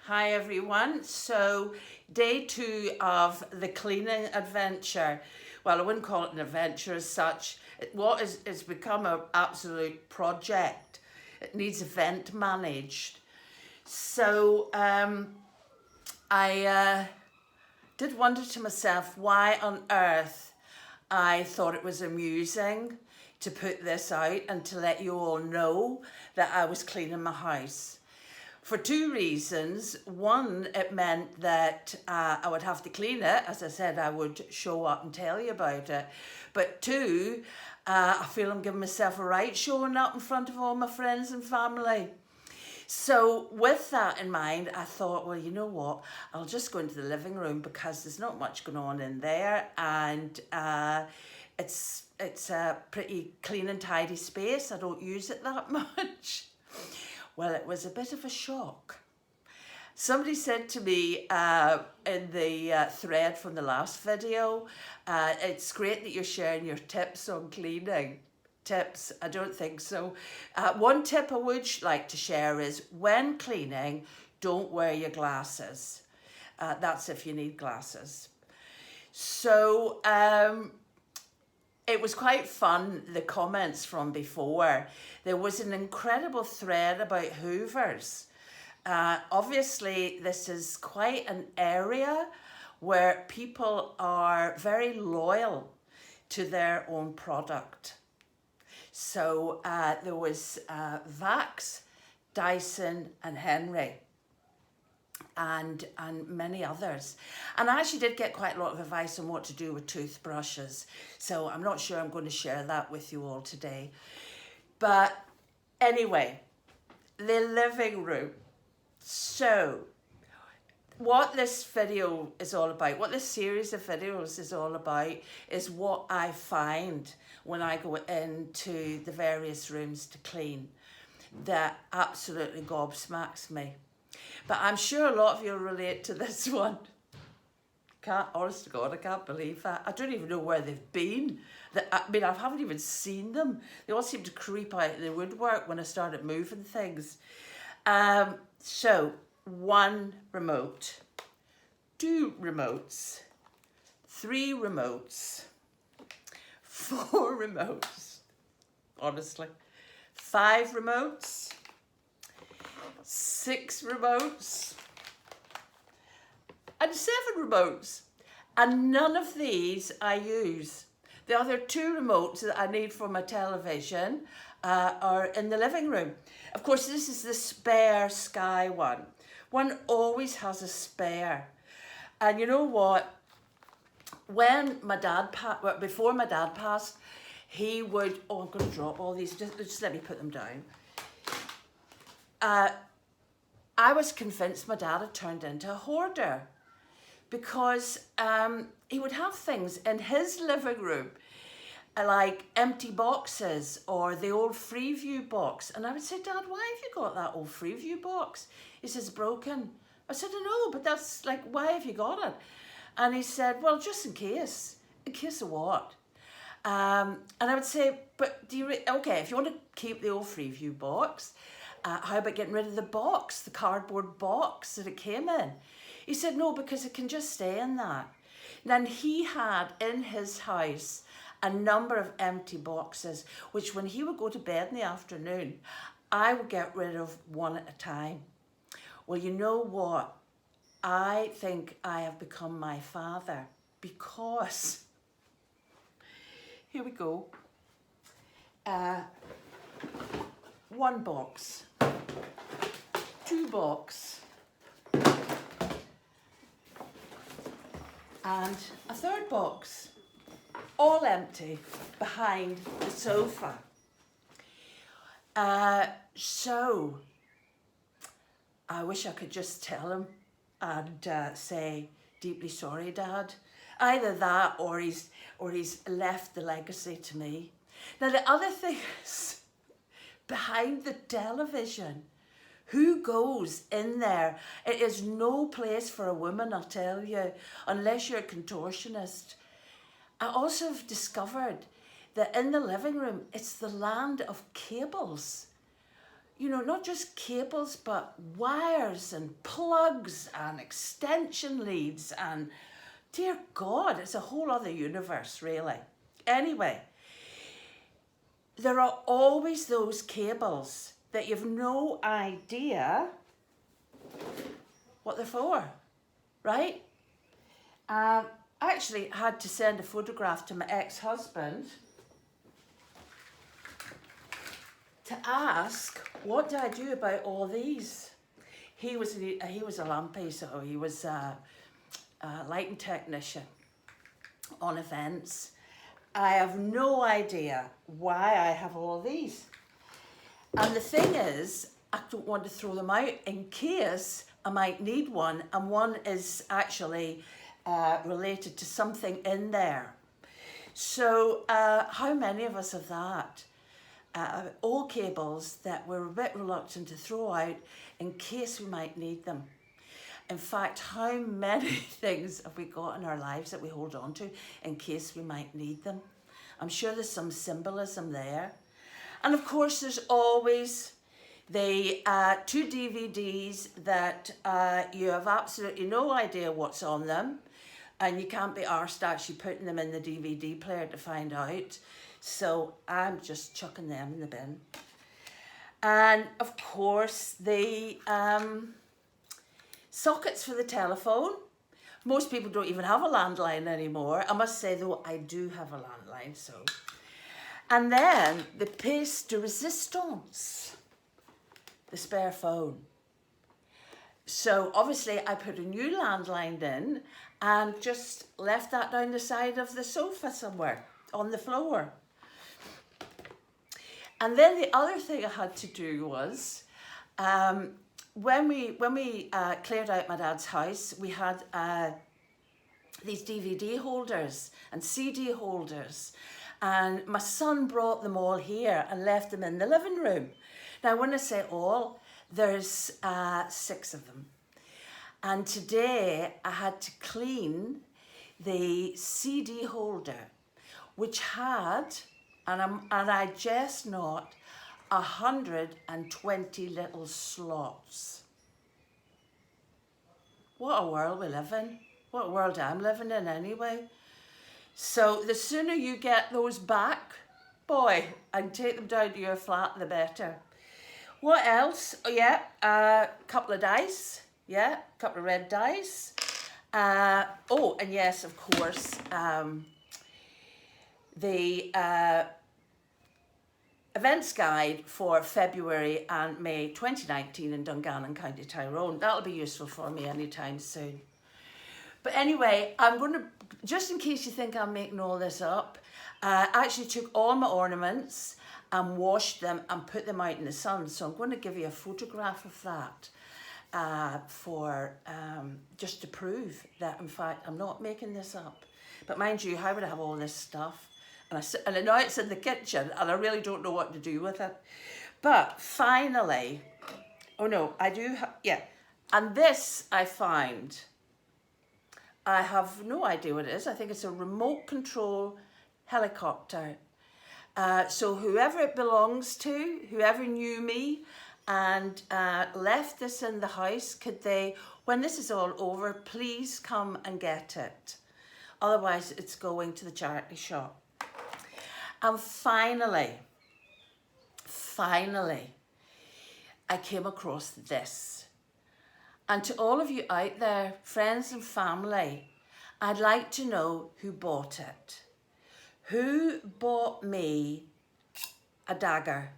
Hi everyone. So day 2 of the cleaning adventure. Well, I wouldn't call it an adventure as such. It's become an absolute project. It needs event managed. So I did wonder to myself why on earth I thought it was amusing to put this out and to let you all know that I was cleaning my house. For two reasons. One, it meant that I would have to clean it. As I said, I would show up and tell you about it. But two, I feel I'm giving myself a right showing up in front of all my friends and family. So with that in mind, I thought, well, you know what? I'll just go into the living room because there's not much going on in there, and it's a pretty clean and tidy space. I don't use it that much. Well, it was a bit of a shock. Somebody said to me in the thread from the last video, it's great that you're sharing your tips on cleaning. Tips? I don't think so. One tip I would like to share is when cleaning, don't wear your glasses. That's if you need glasses. So it was quite fun, the comments from before. There was an incredible thread about hoovers. Obviously, this is quite an area where people are very loyal to their own product. So there was Vax, Dyson and Henry. And many others. And I actually did get quite a lot of advice on what to do with toothbrushes. So I'm not sure I'm going to share that with you all today. But anyway, the living room. So what this video is all about, what this series of videos is all about, is what I find when I go into the various rooms to clean that absolutely gobsmacks me. But I'm sure a lot of you will relate to this one. Honest to God, I can't believe that. I don't even know where they've been. I haven't even seen them. They all seem to creep out of the woodwork when I started moving things. So, 1 remote, 2 remotes, 3 remotes, 4 remotes, honestly, 5 remotes, 6 remotes and 7 remotes, and none of these I use. The other 2 remotes that I need for my television are in the living room. Of course, this is the spare Sky one. One always has a spare. And you know what? When my dad before my dad passed, he would, I'm going to drop all these, just let me put them down. I was convinced my dad had turned into a hoarder because he would have things in his living room like empty boxes or the old Freeview box. And I would say, Dad, why have you got that old Freeview box? He says, broken. I said, I know, but that's like, why have you got it? And he said, well, just in case. In case of what? And I would say, but do you, okay, if you want to keep the old Freeview box, how about getting rid of the box, the cardboard box that it came in? He said, no, because it can just stay in that. Then he had in his house a number of empty boxes, which when he would go to bed in the afternoon, I would get rid of one at a time. Well, you know what? I think I have become my father because, here we go, 1 box, 2 box, and a 3rd box, all empty behind the sofa. So I wish I could just tell him and say, deeply sorry, Dad. Either that or he's left the legacy to me. Now the other thing is, behind the television, who goes in there? It is no place for a woman, I'll tell you, unless you're a contortionist. I also have discovered that in the living room, it's the land of cables. you know, not just cables, but wires and plugs and extension leads and, dear God, it's a whole other universe, really. Anyway, there are always those cables that you've no idea what they're for, right? Actually had to send a photograph to my ex-husband to ask, what do I do about all these? He was a lampy, so he was a lighting technician on events. I have no idea why I have all these. And the thing is, I don't want to throw them out in case I might need one, and one is actually related to something in there. So how many of us have that? Old cables that we're a bit reluctant to throw out in case we might need them. In fact, how many things have we got in our lives that we hold on to in case we might need them? I'm sure there's some symbolism there. And of course, there's always the 2 DVDs that you have absolutely no idea what's on them, and you can't be arsed actually putting them in the DVD player to find out. So I'm just chucking them in the bin. And of course, the sockets for the telephone. Most people don't even have a landline anymore. I must say, though, I do have a landline, so. And then the pièce de résistance, the spare phone. So obviously I put a new landline in and just left that down the side of the sofa somewhere on the floor. And then the other thing I had to do was, when we cleared out my dad's house, we had these DVD holders and CD holders, and my son brought them all here and left them in the living room. Now, when I say all, there's 6 of them. And today I had to clean the CD holder, which had, and I jest not, 120 little slots. What a world we live in. What a world I'm living in anyway. So the sooner you get those back, boy, and take them down to your flat, the better. What else? Oh, yeah, a couple of dice. Yeah, a couple of red dice. Oh, and yes, of course, the events guide for February and May 2019 in Dungannon, County Tyrone. That'll be useful for me anytime soon. But anyway, I'm going to, just in case you think I'm making all this up, I actually took all my ornaments and washed them and put them out in the sun. So I'm going to give you a photograph of that just to prove that, in fact, I'm not making this up. But mind you, how would I have all this stuff? And now it's in the kitchen and I really don't know what to do with it. But finally, oh no, I do have, yeah. And this I find, I have no idea what it is. I think it's a remote control helicopter. So whoever it belongs to, whoever knew me and left this in the house, could they, when this is all over, please come and get it. Otherwise it's going to the charity shop. And finally, I came across this. And to all of you out there, friends and family, I'd like to know who bought it. Who bought me a dagger?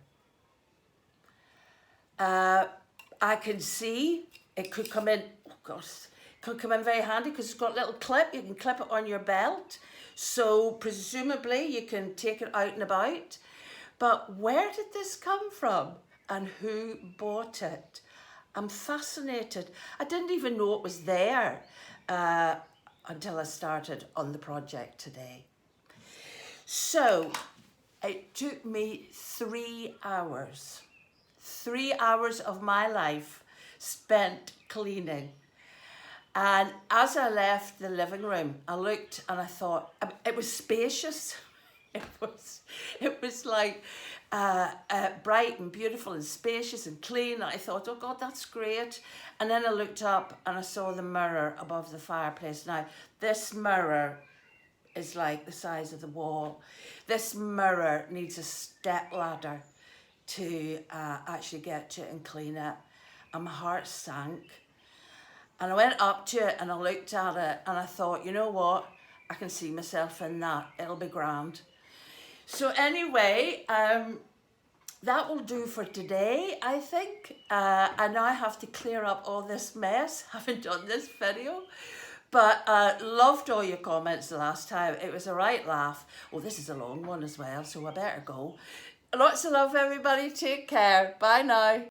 I can see it could come in, oh gosh, it could come in very handy because it's got a little clip. You can clip it on your belt. So presumably you can take it out and about. But where did this come from and who bought it? I'm fascinated. I didn't even know it was there until I started on the project today. So it took me 3 hours. 3 hours of my life spent cleaning. And as I left the living room, I looked and I thought, it was spacious. it was like bright and beautiful and spacious and clean. I thought, oh God, that's great. And then I looked up and I saw the mirror above the fireplace. Now, this mirror is like the size of the wall. This mirror needs a step ladder to actually get to it and clean it. And my heart sank. And I went up to it and I looked at it and I thought, you know what? I can see myself in that. It'll be grand. So anyway, that will do for today, I think. I now have to clear up all this mess, having done this video. But loved all your comments the last time. It was a right laugh. Well, this is a long one as well, so I better go. Lots of love, everybody. Take care. Bye now.